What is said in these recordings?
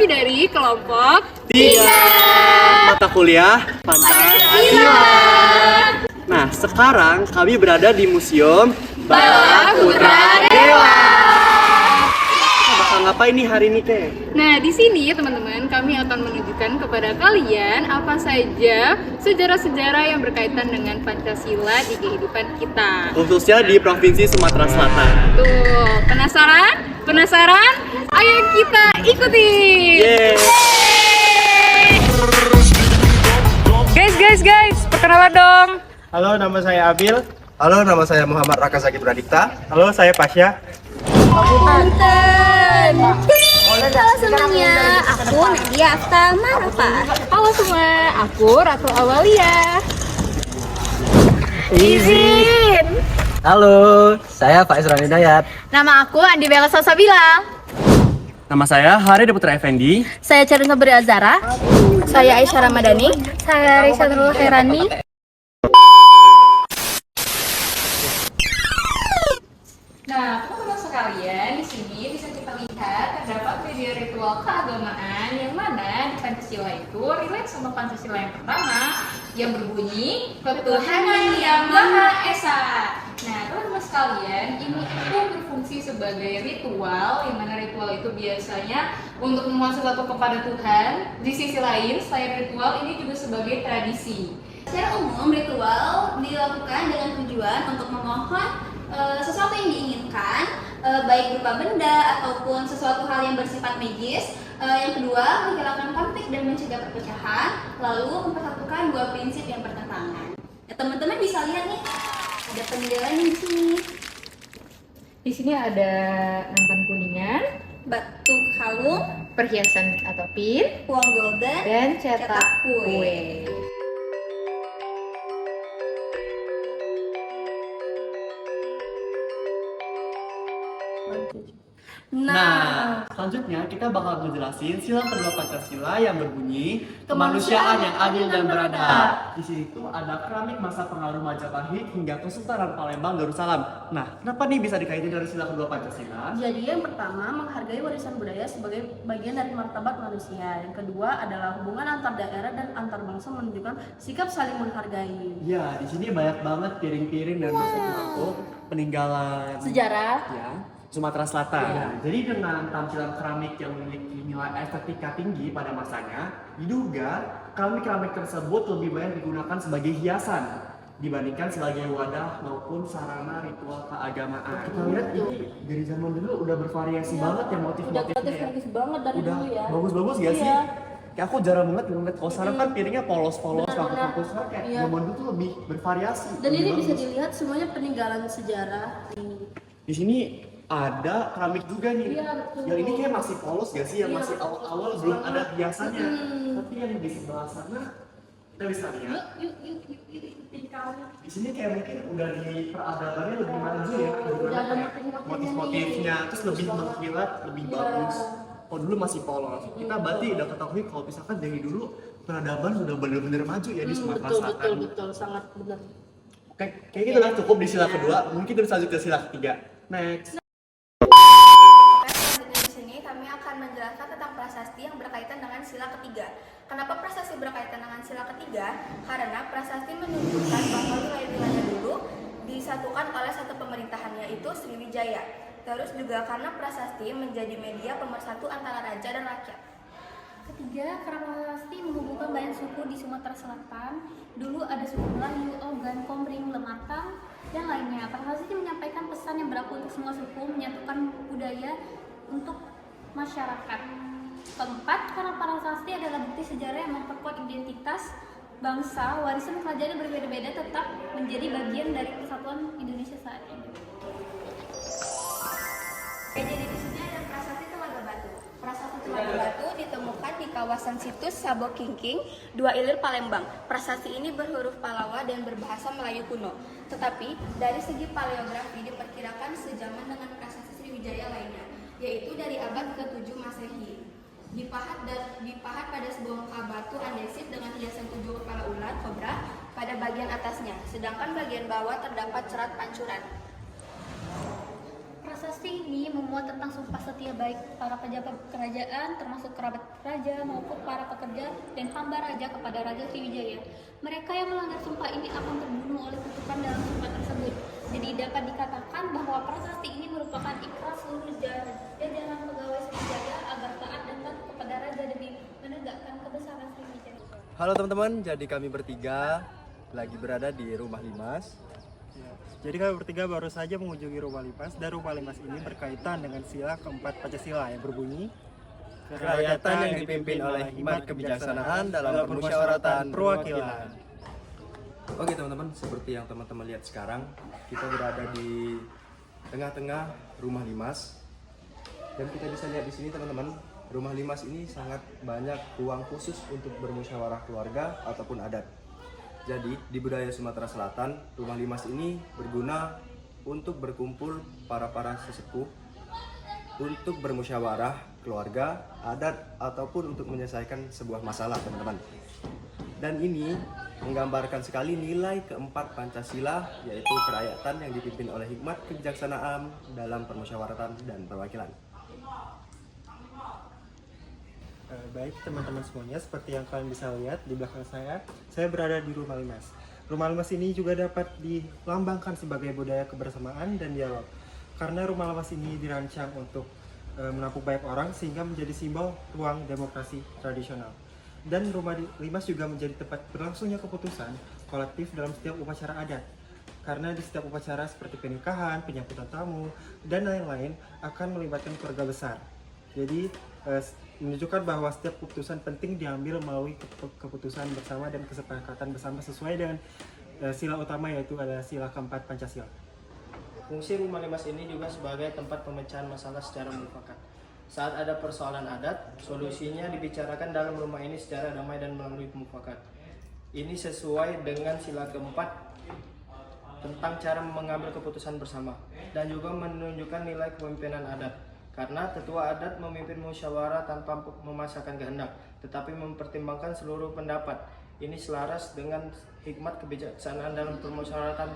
kami dari kelompok 3 mata kuliah Pancasila. Nah, sekarang kami berada di Museum Bala Putra Dewa. Bakal ngapain nih hari ini, Teh? Nah, di sini teman-teman kami akan menunjukkan kepada kalian apa saja sejarah-sejarah yang berkaitan dengan Pancasila di kehidupan kita. Khususnya di Provinsi Sumatera Selatan. Tuh, penasaran? Penasaran? Ayo kita ikuti! Yeay! Guys, perkenalan dong. Halo, nama saya Abil. Halo, nama saya Muhammad Raka Zaki Pradipta. Halo, saya Pasya. Halo semuanya, aku Nadia Afta Marafa. Halo semua, aku Ratu Awalia. Izin. Halo, saya Faiz Rani Dayat. Nama aku Andi Bella Salsabila. Nama saya Hari Putra Effendi. Saya Cerin Sabri Azara. Saya Aisyah Ramadhani. Saya Risa Nurul Khairani. Nah, teman-teman sekalian, di sini bisa kita lihat terdapat video ritual keagamaan yang mana di Pancasila itu relate sama Pancasila yang pertama yang berbunyi Ketuhanan Yang Maha Esa. Nah, teman-teman sekalian, ini itu berfungsi sebagai ritual yang mana ritual itu biasanya untuk memohon sesuatu kepada Tuhan. Di sisi lain, selain ritual ini juga sebagai tradisi. Secara umum, ritual dilakukan dengan tujuan untuk memohon sesuatu yang diinginkan, baik berupa benda ataupun sesuatu hal yang bersifat magis. Yang kedua, menghilangkan konflik dan mencegah perpecahan, lalu mempersatukan dua prinsip yang bertentangan. Ya, teman-teman bisa lihat nih, ada penjelasan di sini. Di sini ada nampan kuningan, Batu kalung, perhiasan atau pin, uang golden, dan cetak kue. Nah, selanjutnya kita bakal ngejelasin sila kedua Pancasila yang berbunyi kemanusiaan yang adil dan beradab. Di sini tuh ada keramik masa pengaruh Majapahit hingga Kesultanan Palembang Darussalam. Nah, kenapa nih bisa dikaitin dari sila kedua Pancasila? Jadi yang pertama menghargai warisan budaya sebagai bagian dari martabat manusia. Yang kedua adalah hubungan antar daerah dan antar bangsa menunjukkan sikap saling menghargai. Ya, di sini banyak banget piring-piring dan batu peninggalan Sejarah. ya, Sumatera Selatan. Nah, jadi dengan tampilan keramik yang memiliki nilai estetika tinggi pada masanya, diduga keramik-keramik tersebut lebih banyak digunakan sebagai hiasan dibandingkan sebagai wadah maupun sarana ritual keagamaan. Kita lihat ini dari zaman dulu udah bervariasi banget ya motif-motifnya. Udah kreatif banget dari Udah dulu ya. bagus-bagus gak sih? Iya. Kayak aku jarang banget ngeliat kalau sekarang kan piringnya polos-polos, kaku-kaku. Sekarang kayak Iya. zaman dulu tuh lebih bervariasi. Dan lebih ini bisa bagus. dilihat semuanya peninggalan sejarah. Di sini ada keramik juga nih. Iya, betul. Yang ini kayak masih polos gak sih? Yang Iya, masih betul. awal-awal belum ada hiasannya. Tapi yang di sebelah sana kita bisa lihat. Yuk. Di sini kayak mungkin udah di peradabannya lebih maju ya. Udah ada Kayak motif-motifnya motif-motifnya terus lebih mengkilat, lebih Iya. bagus. Kalau dulu masih polos. Kita berarti udah ketahui kalau misalkan dari dulu peradaban sudah benar-benar maju ya di Sumatera Selatan. Betul, sangat benar. Kayak gitu lah, cukup di sila kedua. Mungkin terus lanjut ke sila ketiga. Next. Selanjutnya di sini kami akan menjelaskan tentang prasasti yang berkaitan dengan sila ketiga. Kenapa prasasti berkaitan dengan sila ketiga? Karena prasasti menunjukkan bahwa wilayah-wilayah dulu disatukan oleh satu pemerintahan, yaitu Sriwijaya. Terus juga karena prasasti menjadi media pemersatu antara raja dan rakyat. Ketiga, karena prasasti menghubungkan banyak suku di Sumatera Selatan. Dulu ada suku Melayu, Ogan, Komering, Lematang, dan lainnya. Prasasti menyampaikan pesan yang berlaku untuk semua suku, menyatukan budaya untuk masyarakat. Keempat, karena prasasti adalah bukti sejarah yang memperkuat identitas bangsa, warisan kerajaan yang berbeda-beda tetap menjadi bagian dari persatuan Indonesia saat ini. Oke, jadi di sini ada prasasti Telaga Batu. Prasasti Telaga Batu ditemukan di kawasan situs Sabokingking, 2 Ilir, Palembang. Prasasti ini berhuruf Palawa dan berbahasa Melayu kuno. Tetapi dari segi paleografi diperkirakan sejaman dengan prasasti Sriwijaya lainnya, yaitu dari abad ke-7 Masehi. Dipahat pada sebuah muka batu andesit dengan hiasan 7 kepala ular kobra pada bagian atasnya, sedangkan bagian bawah terdapat serat pancuran. Prasasti prasasti ini memuat tentang sumpah setia baik para pejabat kerajaan, termasuk kerabat raja maupun para pekerja dan hamba raja kepada Raja Sriwijaya. Mereka yang melanggar sumpah ini akan terbunuh oleh kutukan dalam sumpah tersebut. Jadi dapat dikatakan bahwa prasasti ini merupakan ikrar seluruh jajaran pegawai Sriwijaya agar taat dan patuh kepada raja demi menegakkan kebesaran Sriwijaya. Halo teman-teman, jadi kami bertiga lagi berada di Rumah Limas. Jadi kami bertiga baru saja mengunjungi Rumah Limas, dan Rumah Limas ini berkaitan dengan sila keempat Pancasila yang berbunyi Kerakyatan yang dipimpin oleh hikmat kebijaksanaan dalam permusyawaratan perwakilan. Oke teman-teman, seperti yang teman-teman lihat sekarang, kita berada di tengah-tengah Rumah Limas. Dan kita bisa lihat di sini teman-teman, Rumah Limas ini sangat banyak ruang khusus untuk bermusyawarah keluarga ataupun adat. Jadi di budaya Sumatera Selatan, Rumah Limas ini berguna untuk berkumpul para sesepuh untuk bermusyawarah keluarga, adat, ataupun untuk menyelesaikan sebuah masalah teman-teman. Dan ini menggambarkan sekali nilai keempat Pancasila, yaitu kerakyatan yang dipimpin oleh hikmat kebijaksanaan dalam permusyawaratan dan perwakilan. Baik teman-teman semuanya, seperti yang kalian bisa lihat di belakang saya berada di Rumah Limas. Rumah Limas ini juga dapat dilambangkan sebagai budaya kebersamaan dan dialog. Karena Rumah Limas ini dirancang untuk menampung banyak orang sehingga menjadi simbol ruang demokrasi tradisional. Dan Rumah Limas juga menjadi tempat berlangsungnya keputusan kolektif dalam setiap upacara adat. Karena di setiap upacara seperti pernikahan, penyambutan tamu, dan lain-lain akan melibatkan keluarga besar. Jadi menunjukkan bahwa setiap keputusan penting diambil melalui keputusan bersama dan kesepakatan bersama sesuai dengan sila utama, yaitu adalah sila keempat Pancasila. Fungsi Rumah Limas ini juga sebagai tempat pemecahan masalah secara mufakat. Saat ada persoalan adat, solusinya dibicarakan dalam rumah ini secara damai dan melalui mufakat. Ini sesuai dengan sila keempat tentang cara mengambil keputusan bersama dan juga menunjukkan nilai kepemimpinan adat. Karena tetua adat memimpin musyawarah tanpa memaksakan kehendak, tetapi mempertimbangkan seluruh pendapat. Ini selaras dengan hikmat kebijaksanaan dalam permusyawaratan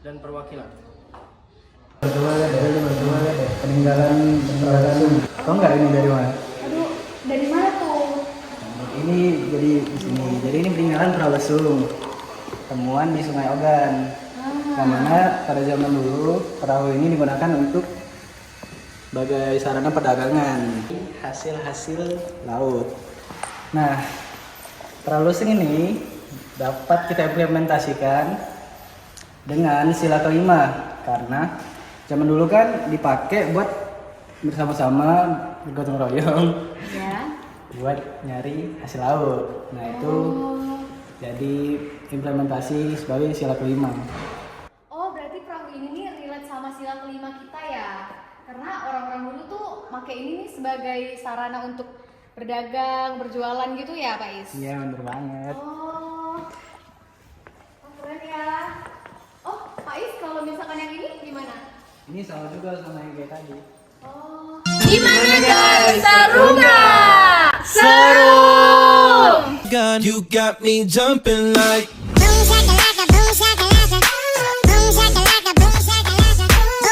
dan perwakilan. Peninggalan Ragasum. Tahu nggak ini dari mana? Aduh, dari mana tuh? Ini jadi di sini. Jadi ini peninggalan Pralasung. Temuan di Sungai Ogan. Yang mana pada zaman dulu perahu ini digunakan untuk sebagai sarana perdagangan hasil-hasil laut. Nah, Pralasung ini dapat kita implementasikan dengan sila kelima karena zaman dulu kan dipakai buat bersama-sama bergotong royong Ya. buat nyari hasil laut. Nah itu jadi implementasi sebagai sila kelima. Oh, berarti perahu ini nih relate sama sila kelima kita ya? Karena orang-orang dulu tuh pakai ini nih sebagai sarana untuk berdagang, berjualan gitu ya, Pak Is? Iya bener banget. Oh, keren ya. Oh, Pak Is, kalau misalkan yang ini gimana? Ini sama juga sama yang kayak tadi. Oh. Gimana guys? Seru nggak? Seru! You got me jumping like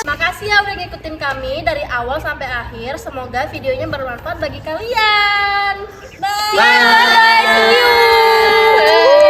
Makasih ya udah ngikutin kami dari awal sampai akhir. Semoga videonya bermanfaat bagi kalian. Bye. Bye. See you.